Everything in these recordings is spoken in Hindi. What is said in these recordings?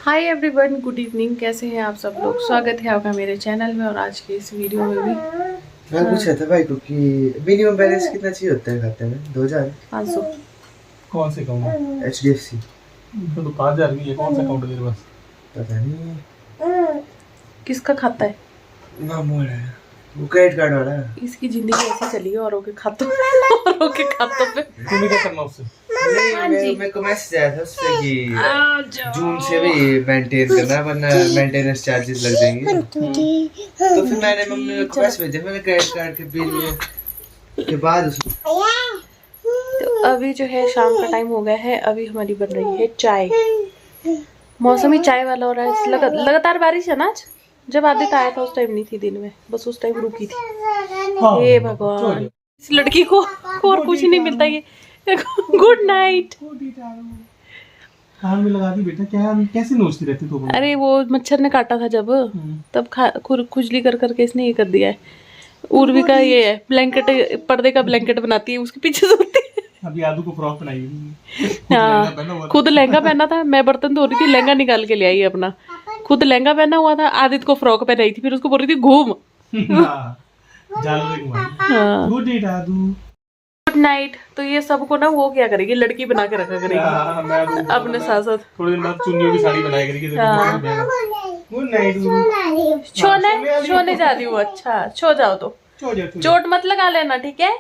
Hi everyone, good evening. कैसे हैं आप सब लोग? स्वागत है आपका मेरे चैनल में और आज के इस वीडियो में भी। मैं पूछ रहा था भाई को कि मिनिमम बैलेंस कितना चाहिए होता है खाते में? 500। कौन से अकाउंट? HDFC। तो 5,000 भी है। कौन सा अकाउंट है तेरे पास? पता नहीं, किसका खाता है? मामू वाला है, वो क्रेडिट कार्ड वाला है। इसकी जिंदगी ऐसी चली है औरों के खातों पे। तुम्हें क्या करना उससे? नहीं, मेरे को मैसेज आया था उससे कि जून से भी मेंटेन करना है, वरना मेंटेनेंस चार्जेस लग जाएंगे। तो फिर मैंने मम्मी को रिक्वेस्ट भेजा, मैंने क्रेडिट कार्ड के बिल के बाद उसमें। तो अभी जो है शाम का टाइम हो गया है। अभी हमारी बन रही है चाय। मौसम ही चाय वाला हो रहा है। लगातार बारिश है ना आज। जब आदित्य आया था उस टाइम नहीं थी दिन में, बस उस टाइम रुकी थी। हे भगवान, इस लड़की को और कुछ नहीं मिलता। ये गुड नाइट। कान में लगा दी बेटा। क्या कैसे नोचती रहती तू? अरे वो मच्छर ने काटा था जब, तब खुजली कर करके इसने ये कर दिया है। उर्वी का ये है ब्लैंकेट, पर्दे का ब्लैंकेट बनाती है, उसके पीछे सोती है। अभी आदू को फ्रॉक पहनाई। हाँ, खुद लहंगा पहना था। मैं बर्तन धो रही थी, लहंगा निकाल के ले आई अपना। खुद लहंगा पहना हुआ था, आदित्य को फ्रॉक पहनाई थी, फिर उसको बोल रही थी घूम। Good night Aadu. Good night. तो ये सबको ना वो क्या करेगी, लड़की बना के रखा करेगी अपने साथ साथ। थोड़ी देर बाद चुन्नियों की साड़ी बनाया करेगी। Good night. सोने जा रही हूँ। अच्छा, सो जाओ। तो चोट मत लगा लेना, ठीक है?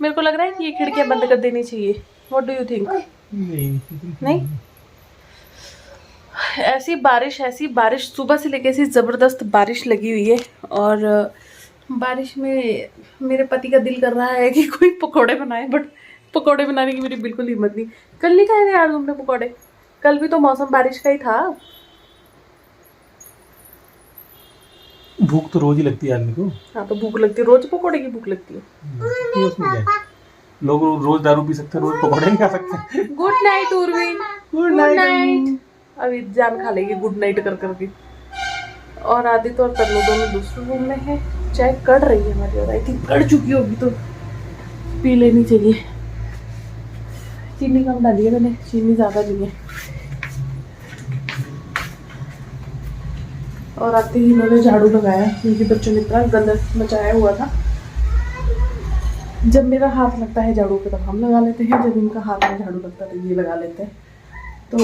मेरे को लग रहा है कि ये खिड़कियां बंद कर देनी चाहिए। What do you think? नहीं। ऐसी बारिश सुबह से लेके ऐसी जबरदस्त बारिश लगी हुई है। और बारिश में मेरे पति का दिल कर रहा है कि कोई पकोड़े बनाए, बट पकोड़े बनाने की मेरी बिल्कुल हिम्मत नहीं। कल नहीं खाए थे यार तुमने पकोड़े? कल भी तो मौसम बारिश का ही था। भूख तो रोज ही लगती है आदमी को। हाँ, तो भूख लगती है रोज, पकोड़े की भूख लगती है। लोग रोज दारू पी सकते हैं, रोज पकोड़े नहीं खा सकते। Good night Urvi. Good night. अभी जान खा लेगी गुड नाइट कर करके। और आदित्य और तन्नू दोनों दूसरे रूम में है। चाय कड़ रही है हमारी, और आई थिंक कड़ चुकी होगी तो पी लेनी चाहिए। चीनी कम डाली है मैंने, चीनी ज्यादा नहीं है। और आते ही इन्होंने झाड़ू लगाया क्योंकि बच्चों ने इतना गंदा मचाया हुआ था। जब मेरा हाथ लगता है झाड़ू पे तब हम लगा लेते हैं, जब इनका हाथ में झाड़ू लगता है तो ये लगा लेते हैं। तो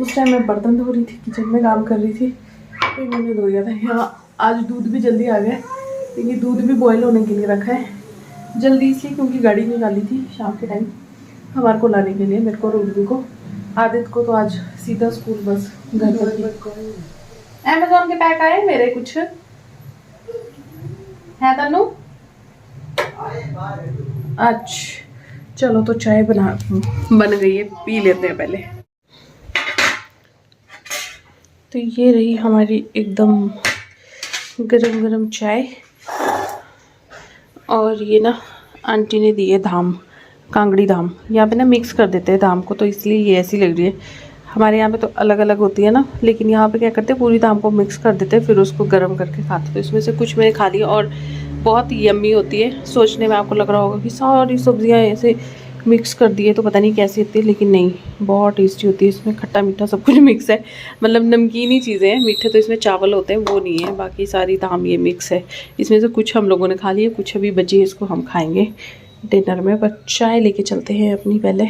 उस टाइम मैं बर्तन धो रही थी, किचन में काम कर रही थी, तो इन्होंने धो दिया था। यहाँ आज दूध भी जल्दी आ गया क्योंकि दूध भी बॉयल होने के लिए रखा है जल्दी, इसलिए क्योंकि गाड़ी निकाली थी शाम के टाइम हमारे को लाने के लिए, मेरे को और उर्वी को। आदित्य को तो आज सीधा स्कूल बस घर पर। अमेज़न के पैक आए मेरे कुछ है तनु। अच्छा चलो, तो चाय बन गई है, पी लेते हैं पहले। तो ये रही हमारी एकदम गरम गरम चाय। और ये ना आंटी ने दी है धाम, कांगड़ी धाम। यहाँ पे ना मिक्स कर देते हैं धाम को, तो इसलिए ये ऐसी लग रही है। हमारे यहाँ पे तो अलग अलग होती है ना, लेकिन यहाँ पे क्या करते हैं, पूरी धाम को मिक्स कर देते हैं, फिर उसको गर्म करके खाते हैं। तो इसमें से कुछ मैंने खा लिया और बहुत यम्मी होती है। सोचने में आपको लग रहा होगा कि सारी सब्जियाँ ऐसे मिक्स कर दिए तो पता नहीं कैसी होती है, लेकिन नहीं, बहुत टेस्टी होती है। इसमें खट्टा मीठा सब कुछ मिक्स है, मतलब नमकीनी चीज़ें हैं। मीठे तो इसमें चावल होते हैं, वो नहीं है। बाकी सारी धाम ये मिक्स है। इसमें से कुछ हम लोगों ने खा लिए, कुछ अभी बची है, इसको हम खाएंगे डिनर में। पर चाय लेके चलते हैं अपनी पहले।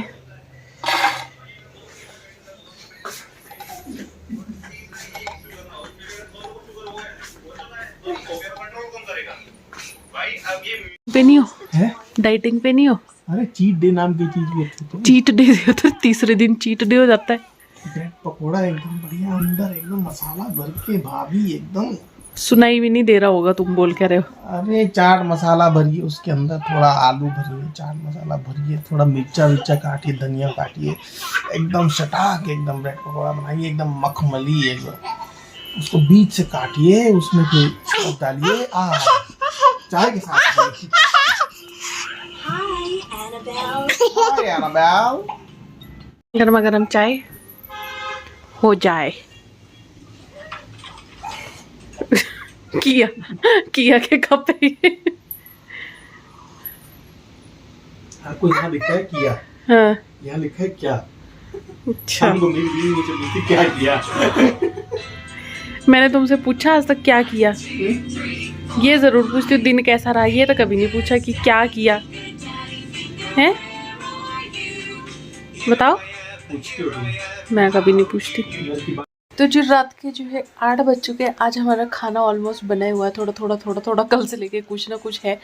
पे नहीं हो? डाइटिंग पे नहीं हो? अरे चीट डे नाम की चीज भी है तो। चीट डे तो तीसरे दिन चीट डे हो जाता है। ब्रेड पकोड़ा एकदम बढ़िया, अंदर एकदम मसाला भर के, भाभी एकदम। सुनाई भी नहीं दे रहा होगा तुम बोल क्या रहे हो। अरे चाट मसाला भरिए, उसके अंदर थोड़ा आलू भरिए, चाट मसाला भरिए, थोड़ा मिर्चा काटिए, धनिया काटिए, एकदम सटा के एकदम ब्रेड पकौड़ा बनाइए, एकदम मखमली एकदम। उसको बीच से काटिए, उसमें फिर डालिए, चाय के साथ। हाय एनाबेल। गर्मा गर्म चाय हो जाए। किया के कप है ये। आपको यहाँ लिखा है किया। हाँ, यहाँ लिखा है क्या? अच्छा, हम तुमने भी मुझे पूछी क्या किया। मैंने तुमसे पूछा आज तक क्या किया? ये ज़रूर पूछती हूँ दिन कैसा रहा, ये तो कभी नहीं पूछा कि क्या किया है। बताओ। पूछती हो तुम। मैं कभी नहीं पूछती। घर की बात। तो जो रात के जो है 8 बज चुके हैं। आज हमारा खाना ऑलमोस्ट बना हुआ है, थोड़ा कल से लेके कुछ ना कुछ है।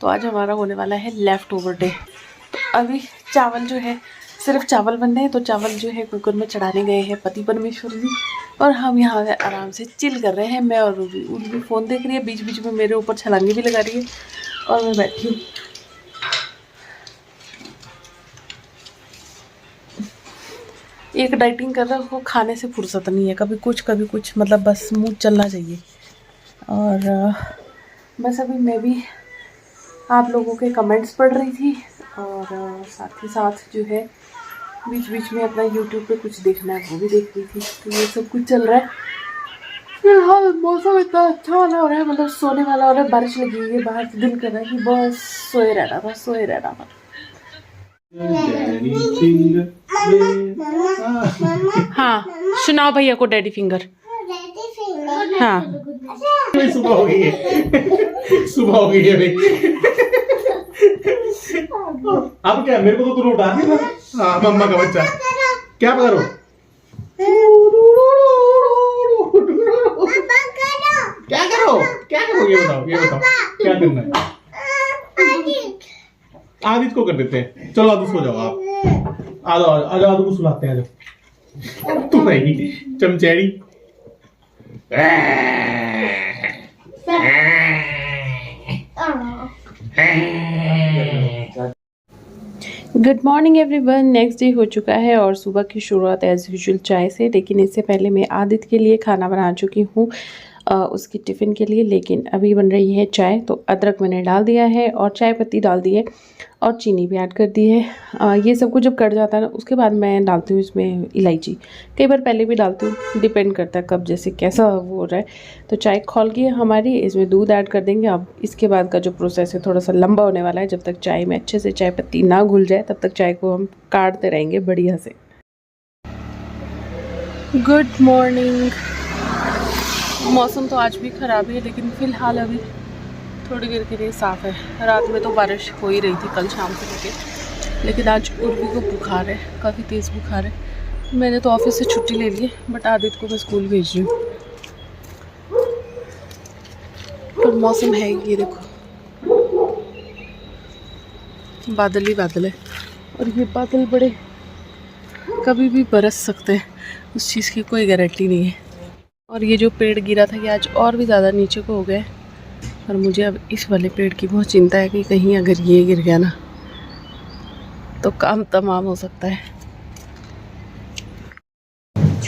तो आज हमारा होने वाला है लेफ़्ट ओवर डे। तो अभी चावल जो है, सिर्फ चावल बन रहे हैं, तो चावल जो है कुकर में चढ़ाने गए हैं पति परमेश्वर जी, और हम यहाँ पे आराम से चिल कर रहे हैं। मैं और उर्वी फ़ोन देख रही है, बीच बीच में मेरे ऊपर छलांगे भी लगा रही है, और मैं बैठी हूँ। एक डाइटिंग कर रहा है, वो खाने से फुर्सत नहीं है, कभी कुछ मतलब बस मुंह चलना चाहिए। और बस अभी मैं भी आप लोगों के कमेंट्स पढ़ रही थी, और साथ ही साथ जो है बीच बीच में अपना यूट्यूब पे कुछ देखना है वो भी देख रही थी। तो ये सब कुछ चल रहा है। फिलहाल मौसम इतना अच्छा वाला हो रहा है, मतलब सोने वाला हो रहा है, बारिश लगी हुई है बाहर, तो दिल कर रहा है कि बस सोए रहना था। हाँ, सुनाओ भैया को डैडी फिंगर। हाँ, सुबह हो गई है भाई। अब क्या मेरे को तो तू उठा दिया। हाँ, मम्मा का बच्चा क्या करो। क्या करो ये बताओ क्या करना है। आदित्य को कर देते हैं। चलो आदित्य सो जाओ आप। आ जाओ आदित्य को सुलाते हैं। आ जाओ तुम रहेगी चमचैड़ी। Good morning everyone. Next day हो चुका है और सुबह की शुरुआत एज़ यूजुअल चाय से, लेकिन इससे पहले मैं आदित्य के लिए खाना बना चुकी हूँ उसकी टिफ़िन के लिए। लेकिन अभी बन रही है चाय, तो अदरक मैंने डाल दिया है और चाय पत्ती डाल दी है और चीनी भी ऐड कर दी है। ये सब कुछ जब कट जाता है ना, उसके बाद मैं डालती हूँ इसमें इलायची। कई बार पहले भी डालती हूँ, डिपेंड करता है कब जैसे कैसा वो हो रहा है। तो चाय खौल गई है हमारी, इसमें दूध ऐड कर देंगे। अब इसके बाद का जो प्रोसेस है थोड़ा सा लंबा होने वाला है। जब तक चाय में अच्छे से चाय पत्ती ना घुल जाए तब तक चाय को हम काटते रहेंगे बढ़िया से। Good morning. मौसम तो आज भी ख़राब है, लेकिन फ़िलहाल अभी थोड़ी देर के लिए साफ़ है। रात में तो बारिश हो ही रही थी कल शाम से लेके, लेकिन आज उर्वी को बुखार है, काफ़ी तेज़ बुखार है। मैंने तो ऑफिस से छुट्टी ले ली है, बट आदित्य को मैं स्कूल भेज रही हूँ। तो मौसम है ये देखो, बादल ही बादल है, और ये बादल बड़े कभी भी बरस सकते हैं, उस चीज़ की कोई गारंटी नहीं है। और ये जो पेड़ गिरा था ये आज और भी ज़्यादा नीचे को हो गया, और मुझे अब इस वाले पेड़ की बहुत चिंता है कि कहीं अगर ये गिर गया ना तो काम तमाम हो सकता है।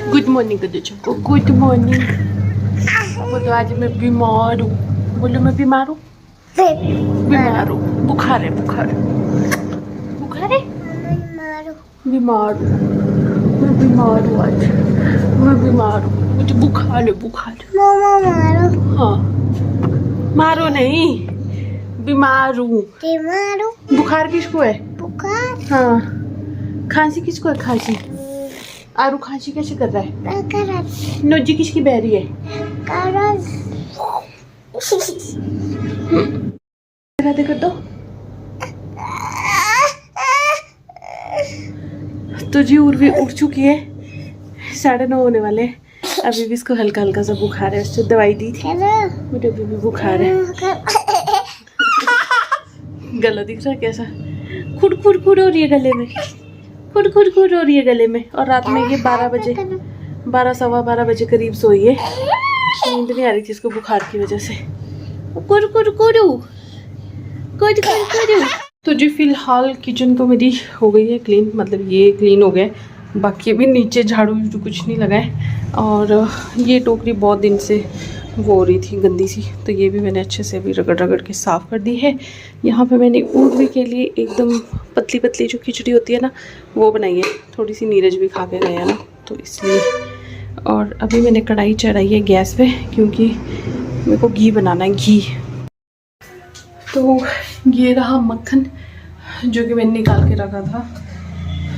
गुड मॉर्निंग को, गुड मॉर्निंग। बोलो आज मैं बीमार हूँ, बोलो मैं बीमार हूँ, बीमार हूँ, बुखार है, बुखार है, बीमार हूँ, मैं बीमार हूँ, आज मैं बीमार हूँ, मुझे बुखार है, बुखार। मारो। हाँ, मारो नहीं, बीमार हूँ। बुखार किसको है? बुखार। हाँ, खांसी किसको है? खांसी। आरू खांसी कैसे कर रहा है? नोजी किसकी बहरी है? राधे कर दो। तो जी उर्वी उठ चुकी है, 9:30 होने वाले। अभी भी इसको हल्का हल्का सा बुखार है, उससे दवाई दी थी, मुझे अभी भी बुखार है। गला दिख रहा है कैसा? खुद खुद खुद हो रही है गले में, खुद खुद खुद हो रही है गले में। और रात में ये 12 सवा 12 बजे करीब सोई है, नींद नहीं आ रही थी इसको बुखार की वजह से। कुड कुड कुडू, कुड कुड कुडू। तो जी फिलहाल किचन तो मेरी हो गई है क्लीन, मतलब ये क्लीन हो गया, बाकी अभी नीचे झाड़ू कुछ नहीं लगा है। और ये टोकरी बहुत दिन से वो हो रही थी गंदी सी, तो ये भी मैंने अच्छे से अभी रगड़ के साफ़ कर दी है। यहाँ पे मैंने उर्वी के लिए एकदम पतली पतली जो खिचड़ी होती है ना वो बनाई है, थोड़ी सी नीरज भी खा के गया ना तो इसलिए। और अभी मैंने कढ़ाई चढ़ाई है गैस पे, क्योंकि मेरे को घी बनाना है, घी। तो ये रहा मक्खन जो कि मैंने निकाल के रखा था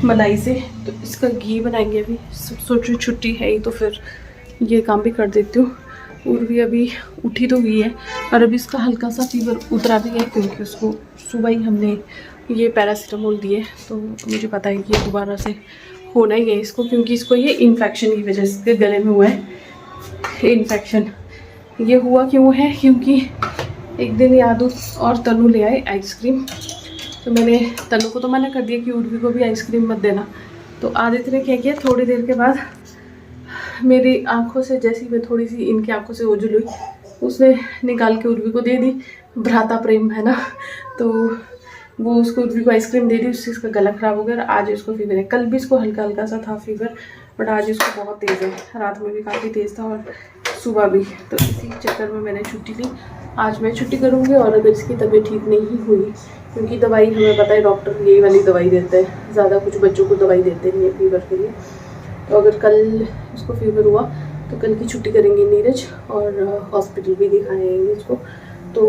मलाई से, तो इसका घी बनाएंगे अभी। सब सोच रही छुट्टी है ही तो फिर ये काम भी कर देती हूँ। उर्वी अभी उठी तो हुई है और अभी इसका हल्का सा फीवर उतरा भी है, क्योंकि उसको सुबह ही हमने ये पैरासीटामोल दिए। तो मुझे पता है कि ये दोबारा से होना ही है इसको, क्योंकि इसको ये इन्फेक्शन की वजह से गले में हुआ है इन्फेक्शन। ये हुआ क्यों है, क्योंकि एक दिन यादू और तनु ले आए आइसक्रीम, तो मैंने तनु को तो मना कर दिया कि उर्वी को भी आइसक्रीम मत देना। तो आदित्य ने क्या किया, थोड़ी देर के बाद मेरी आंखों से, जैसी मैं थोड़ी सी इनकी आंखों से ओझल हुई, उसने निकाल के उर्वी को दे दी। भ्राता प्रेम है ना, तो वो उसको उर्वी को आइसक्रीम दे दी, उससे इसका गला खराब हो गया। और आज इसको फीवर है, कल भी इसको हल्का हल्का सा था फीवर, बट आज इसको बहुत तेज़ है। रात में भी काफ़ी तेज़ था और सुबह भी। तो इसी चक्कर में मैंने छुट्टी ली। आज मैं छुट्टी करूँगी, और अगर इसकी तबीयत ठीक नहीं हुई, क्योंकि दवाई हमें पता है डॉक्टर यही वाली दवाई देते हैं, ज़्यादा कुछ बच्चों को दवाई देते नहीं है फीवर के लिए। तो अगर कल इसको फीवर हुआ तो कल की छुट्टी करेंगे नीरज, और हॉस्पिटल भी दिखाएंगे इसको। तो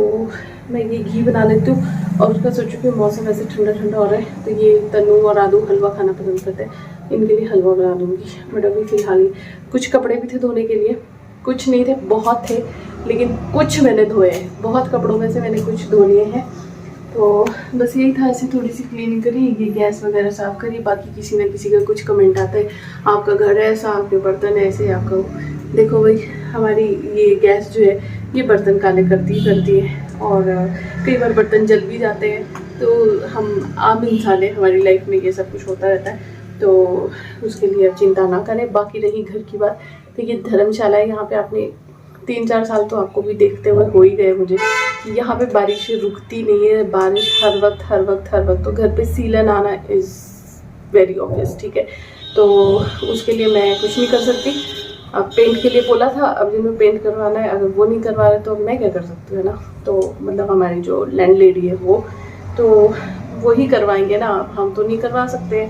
मैं ये घी बना लेती हूँ, और उसका सोचूं कि मौसम ऐसे ठंडा ठंडा हो रहा है, तो ये तनु और आदू हलवा खाना पसंद करते हैं, इनके लिए हलवा बना दूँगी। बट अभी फ़िलहाल कुछ कपड़े भी थे धोने के लिए, कुछ नहीं थे, बहुत थे, लेकिन कुछ मैंने धोए हैं। बहुत कपड़ों में से मैंने कुछ धो लिए हैं। तो बस यही था, ऐसे थोड़ी सी क्लीनिंग करी, ये गैस वगैरह साफ़ करी। बाकी किसी ना किसी का कुछ कमेंट आता है, आपका घर ऐसा, आपके बर्तन ऐसे, आपका। देखो भाई, हमारी ये गैस जो है ये बर्तन काले करती है, और कई बार बर्तन जल भी जाते हैं। तो हम आम इंसान है, हमारी लाइफ में ये सब कुछ होता रहता है, तो उसके लिए अब चिंता ना करें। बाकी रही घर की बात, तो ये धर्मशाला है, यहाँ पे आपने 3-4 साल तो आपको भी देखते हुए हो ही गए मुझे, कि यहाँ पे बारिश रुकती नहीं है। बारिश हर वक्त। तो घर पे सीलन आना इज़ वेरी ऑब्वियस, ठीक है। तो उसके लिए मैं कुछ नहीं कर सकती। अब पेंट के लिए बोला था, अब जिन्हें पेंट करवाना है, अगर वो नहीं करवा रहे तो मैं क्या कर सकती हूँ, है ना। तो मतलब हमारी जो लैंड लेडी है वो ही करवाएंगे ना, हम तो नहीं करवा सकते।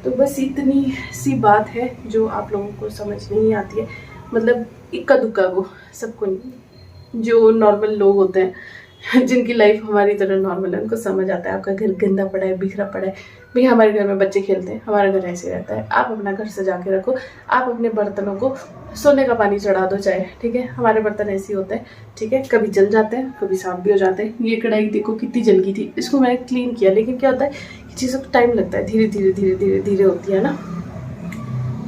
तो बस इतनी सी बात है जो आप लोगों को समझ नहीं आती है, मतलब इक्का दुक्का को, सबको नहीं। जो नॉर्मल लोग होते हैं, जिनकी लाइफ हमारी तरह नॉर्मल है, उनको समझ आता है। आपका घर गंदा पड़ा है, बिखरा पड़ा है, भाई हमारे घर में बच्चे खेलते हैं, हमारा घर ऐसे रहता है। आप अपना घर सजा के रखो, आप अपने बर्तनों को सोने का पानी चढ़ा दो चाहे, ठीक है। हमारे बर्तन ऐसे ही होते हैं, ठीक है, कभी जल जाते हैं, कभी साफ भी हो जाते हैं। ये कढ़ाई देखो कितनी जल गई थी, इसको मैंने क्लीन किया, लेकिन क्या होता है कि चीज़ों को टाइम लगता है, धीरे धीरे होती है ना।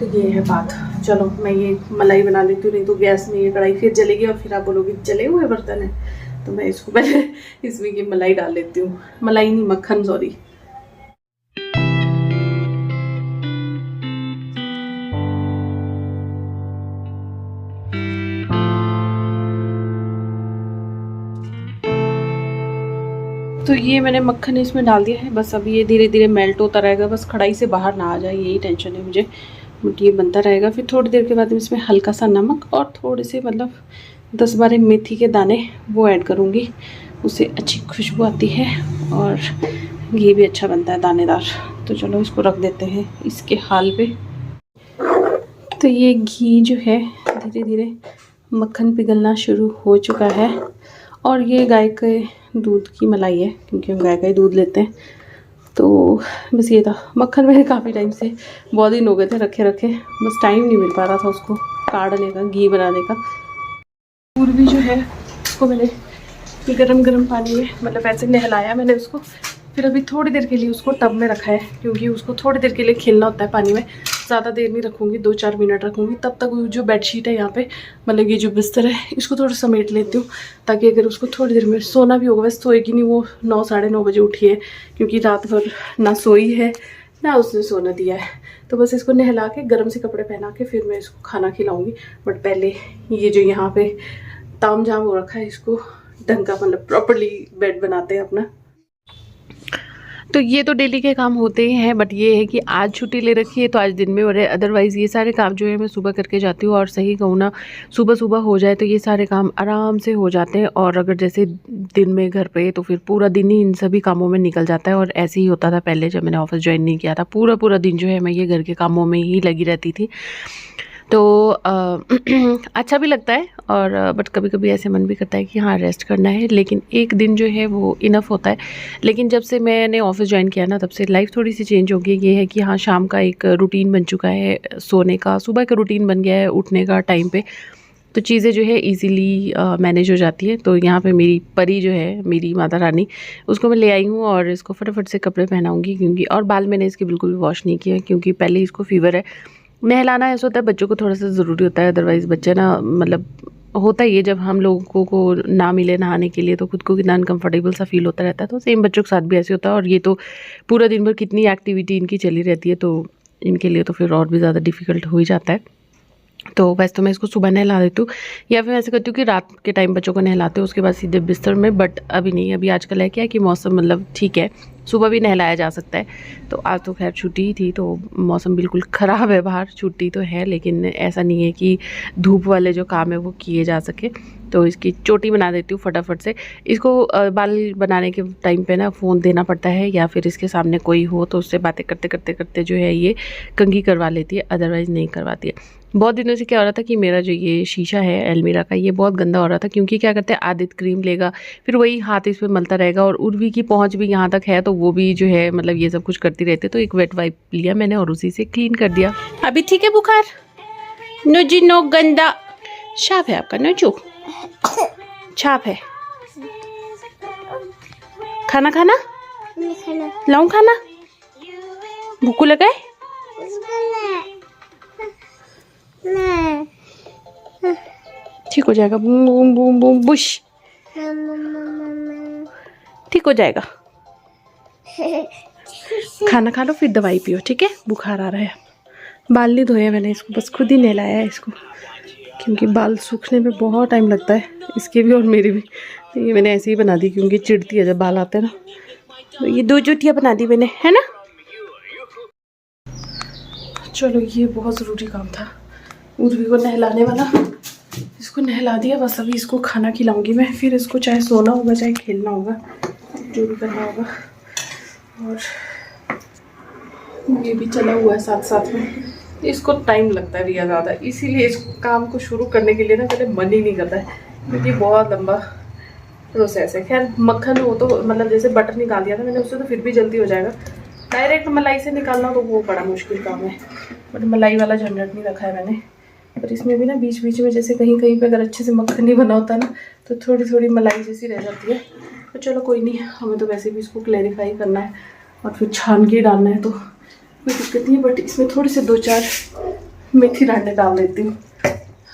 तो ये है बात। चलो मैं ये मलाई बना लेती हूँ, नहीं तो गैस में ये कढ़ाई फिर जलेगी और फिर आप बोलोगे जले हुए बर्तन है। तो मैं इसको पहले इसमें ये मलाई डाल लेती हूँ, मलाई नहीं मक्खन, सॉरी। तो ये मैंने मक्खन इसमें डाल दिया है, बस अभी ये धीरे धीरे मेल्ट होता रहेगा, बस कढ़ाई से बाहर ना आ जाए, यही टेंशन है मुझे। बट ये बनता रहेगा। फिर थोड़ी देर के बाद इसमें हल्का सा नमक और थोड़े से मतलब 10-12 मेथी के दाने वो ऐड करूँगी, उससे अच्छी खुशबू आती है और घी भी अच्छा बनता है दानेदार। तो चलो इसको रख देते हैं इसके हाल पे। तो ये घी जो है धीरे धीरे मक्खन पिघलना शुरू हो चुका है, और ये गाय के दूध की मलाई है, क्योंकि हम गाय का ही दूध लेते हैं। तो बस ये था मक्खन, मेरे काफ़ी टाइम से, बहुत दिन हो गए थे रखे, बस टाइम नहीं मिल पा रहा था उसको काढ़ने का, घी बनाने का। पूर्वी जो है उसको मैंने गरम पानी में मतलब ऐसे नहलाया मैंने उसको, फिर अभी थोड़ी देर के लिए उसको टब में रखा है, क्योंकि उसको थोड़ी देर के लिए खेलना होता है पानी में। ज़्यादा देर नहीं रखूँगी, 2-4 मिनट रखूँगी। तब तक जो बेडशीट है यहाँ पे, मतलब ये जो बिस्तर है, इसको थोड़ा समेट लेती हूँ, ताकि अगर उसको थोड़ी देर में सोना भी होगा। वैसे सोएगी नहीं, वो 9-9:30 बजे उठी है, क्योंकि रात भर ना सोई है ना उसने सोना दिया है। तो बस इसको नहला के गर्म से कपड़े पहना के फिर मैं इसको खाना खिलाऊँगी। बट पहले ये जो यहाँ पे ताम झाम हो रखा है, इसको ढंग का मतलब प्रॉपरली बेड बनाते हैं अपना। तो ये तो डेली के काम होते ही हैं, बट ये है कि आज छुट्टी ले रखी है तो आज दिन में हो रहे। अदरवाइज़ ये सारे काम जो है मैं सुबह करके जाती हूँ, और सही कहूँ ना, सुबह हो जाए तो ये सारे काम आराम से हो जाते हैं। और अगर जैसे दिन में घर पे, तो फिर पूरा दिन ही इन सभी कामों में निकल जाता है। और ऐसे ही होता था पहले, जब मैंने ऑफिस ज्वाइन नहीं किया था, पूरा दिन जो है मैं ये घर के कामों में ही लगी रहती थी। तो अच्छा भी लगता है और बट कभी कभी ऐसे मन भी करता है कि हाँ रेस्ट करना है, लेकिन एक दिन जो है वो इनफ होता है। लेकिन जब से मैंने ऑफिस ज्वाइन किया ना, तब से लाइफ थोड़ी सी चेंज हो गई। ये है कि हाँ शाम का एक रूटीन बन चुका है सोने का, सुबह का रूटीन बन गया है उठने का टाइम पे, तो चीज़ें जो है इजीली मैनेज हो जाती है। तो यहाँ पे मेरी परी जो है, मेरी माता रानी, उसको मैं ले आई हूँ और इसको फटाफट से कपड़े पहनाऊँगी, क्योंकि और बाल मैंने इसके बिल्कुल भी वॉश नहीं किए, क्योंकि पहले ही इसको फीवर है। नहलाना ऐसा होता है बच्चों को थोड़ा सा ज़रूरी होता है, अदरवाइज़ बच्चे ना मतलब होता ही है जब हम लोगों को ना मिले नहाने के लिए तो खुद को कितना अनकम्फर्टेबल सा फील होता रहता है। तो सेम बच्चों के साथ भी ऐसे होता है, और ये तो पूरा दिन भर कितनी एक्टिविटी इनकी चली रहती है, तो इनके लिए तो फिर और भी ज़्यादा डिफ़िकल्ट हो ही जाता है। तो वैसे तो मैं इसको सुबह नहला देती हूँ, या फिर ऐसे करती हूँ कि रात के टाइम बच्चों को नहलाते हो उसके बाद सीधे बिस्तर में, बट अभी नहीं। अभी आजकल है क्या कि मौसम मतलब ठीक है, सुबह भी नहलाया जा सकता है। तो आज तो खैर छुट्टी ही थी, तो मौसम बिल्कुल ख़राब है बाहर, छुट्टी तो है लेकिन ऐसा नहीं है कि धूप वाले जो काम है वो किए जा सके। तो इसकी चोटी बना देती हूँ फटाफट से। इसको बाल बनाने के टाइम पे ना फ़ोन देना पड़ता है, या फिर इसके सामने कोई हो तो उससे बातें करते करते करते जो है ये कंघी करवा लेती है, अदरवाइज़ नहीं करवाती है। बहुत दिनों से क्या हो रहा था कि मेरा जो ये शीशा है अलमीरा का, ये बहुत गंदा हो रहा था, क्योंकि क्या करते हैं आदित्य क्रीम लेगा, फिर वही हाथ इस पर मलता रहेगा, और उर्वी की पहुंच भी यहाँ तक है तो वो भी जो है मतलब ये सब कुछ करती रहती है। तो एक वेट वाइप लिया मैंने और उसी से क्लीन कर दिया। अभी ठीक है बुखार? नो जी नो, गंदा छाप है आपका, नो जो छाप है। खाना खाना लाऊं? खाना भूख लगा है? ठीक हो जाएगा, boom boom boom boom Bush, ठीक हो जाएगा। खाना खा लो फिर दवाई पियो, ठीक है? बुखार आ रहा है। बाल नहीं धोए मैंने, इसको बस खुद ही नहलाया है इसको, क्योंकि बाल सूखने में बहुत टाइम लगता है, इसके भी और मेरे भी। तो ये मैंने ऐसे ही बना दी, क्योंकि चिढ़ती है जब बाल आते हैं ना। तो ये 2 चुटियाँ बना दी मैंने, है ना? चलो ये बहुत ज़रूरी काम था, उर्वी को नहलाने वाला। इसको नहला दिया, बस अभी इसको खाना खिलाऊंगी मैं, फिर इसको चाहे सोना होगा चाहे खेलना होगा, जो भी करना होगा। और ये भी चला हुआ है साथ साथ में, इसको टाइम लगता है भैया ज़्यादा, इसीलिए इस काम को शुरू करने के लिए ना पहले मन ही नहीं करता है, क्योंकि बहुत लंबा प्रोसेस है। खैर मक्खन हो तो मतलब जैसे बटर निकाल दिया था मैंने उससे, तो फिर भी जल्दी हो जाएगा। डायरेक्ट मलाई से निकालना तो वो बड़ा मुश्किल काम है, बट मलाई वाला झंझट नहीं रखा है मैंने। पर इसमें भी ना बीच बीच में जैसे कहीं कहीं पे अगर अच्छे से मक्खन नहीं बना होता ना, तो थोड़ी थोड़ी मलाई जैसी रह जाती है। तो चलो कोई नहीं, हमें तो वैसे भी इसको क्लैरिफाई करना है और फिर छान के डालना है, तो कोई दिक्कत नहीं है। बट इसमें थोड़े से 2-4 मेथी दाने डाल देती हूँ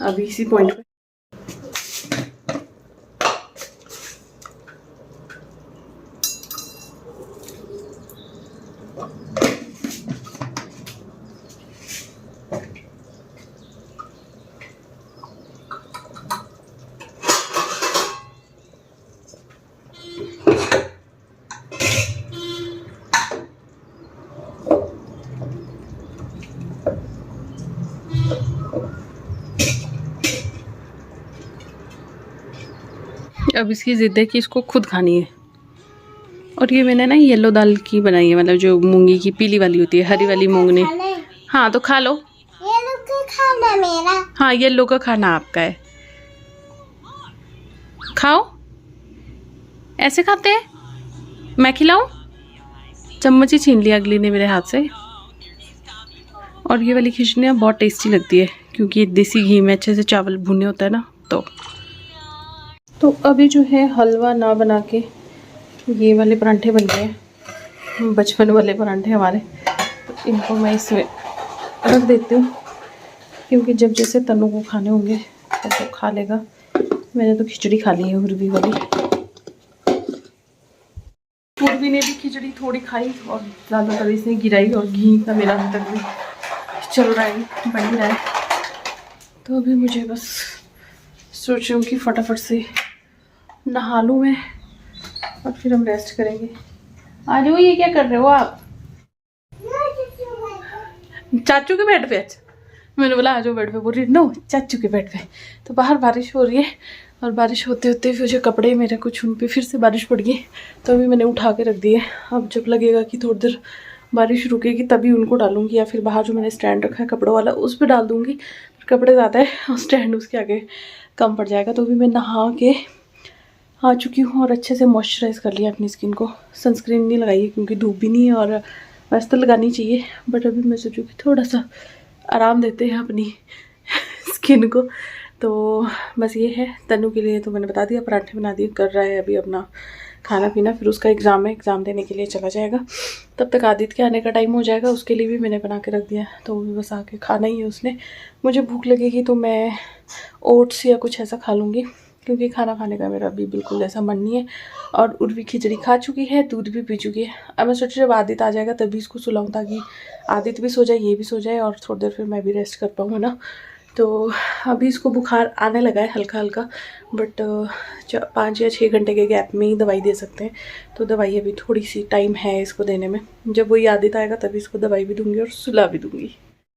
अभी इसी पॉइंट पे। अब इसकी ज़िद है कि इसको खुद खानी है। और ये मैंने ना येलो दाल की बनाई है, मतलब जो मूंगी की पीली वाली होती है, हरी वाली मूंग ने। हाँ तो खा लो। येलो का खाना मेरा। हाँ येलो का खाना आपका है, खाओ। ऐसे खाते हैं? मैं खिलाऊं? चम्मच ही छीन लिया अगली ने मेरे हाथ से। और ये वाली खिचड़ी बहुत टेस्टी लगती है, क्योंकि देसी घी में अच्छे से चावल भुने होता है ना। तो अभी जो है हलवा ना बना के ये वाले परांठे बन गए, बचपन वाले परांठे हमारे। तो इनको मैं इसमें रख देती हूँ, क्योंकि जब जैसे तनु को खाने होंगे तो वो खा लेगा। मैंने तो खिचड़ी खा ली है उर्वी वाली। उर्वी ने भी खिचड़ी थोड़ी खाई और ज़्यादातर इसने गिराई, और घी का मेरा अभी तक भी चल रहा है, बन ही रहा है। तो अभी मुझे बस सोच रही हूँ कि फटाफट से नहा लूँ मैं, और फिर हम रेस्ट करेंगे। आ जाओ, ये क्या कर रहे हो आप? चाचू के बेड पे? अच्छा मैंने बोला आ जाओ बेड पे, बोल रही नो चाचू के बेड पे। तो बाहर बारिश हो रही है, और बारिश होते होते फिर जो कपड़े मेरे कुछ उन पे फिर से बारिश पड़ गई, तो अभी मैंने उठा के रख दिए। अब जब लगेगा कि थोड़ी देर बारिश रुकेगी तभी उनको डालूंगी, या फिर बाहर जो मैंने स्टैंड रखा है कपड़ों वाला उस पर डाल दूंगी। कपड़े ज़्यादा है और स्टैंड उसके आगे कम पड़ जाएगा। तो भी मैं नहा के आ चुकी हूँ और अच्छे से मॉइस्चराइज़ कर लिया अपनी स्किन को। सनस्क्रीन नहीं लगाई है क्योंकि धूप भी नहीं है और वैसे तो लगानी चाहिए, बट अभी मैं सोचूँ कि थोड़ा सा आराम देते हैं अपनी स्किन को। तो बस ये है। तनु के लिए तो मैंने बता दिया, पराठे बना दिए, कर रहा है अभी अपना खाना पीना। फिर उसका एग्ज़ाम है, एग्ज़ाम देने के लिए चला जाएगा। तब तक आदित्य के आने का टाइम हो जाएगा, उसके लिए भी मैंने बना के रख दिया। तो वो भी बस आके खाना ही है उसने। मुझे भूख लगेगी तो मैं ओट्स या कुछ ऐसा खा लूँगी, क्योंकि खाना खाने का मेरा अभी बिल्कुल ऐसा मन नहीं है। और उर्वी खिचड़ी खा चुकी है, दूध भी पी चुकी है। अब मैं सोच जब आदित्य आ जाएगा तभी इसको सुलाऊँ, ताकि आदित्य भी सो जाए, ये भी सो जाए और थोड़ी देर फिर मैं भी रेस्ट कर पाऊँ, है ना। तो अभी इसको बुखार आने लगा है हल्का हल्का, बट 5 या 6 घंटे के गैप में ही दवाई दे सकते हैं। तो दवाई अभी थोड़ी सी टाइम है इसको देने में। जब वही आदित्य आएगा तभी इसको दवाई भी दूंगी और सुला भी दूंगी।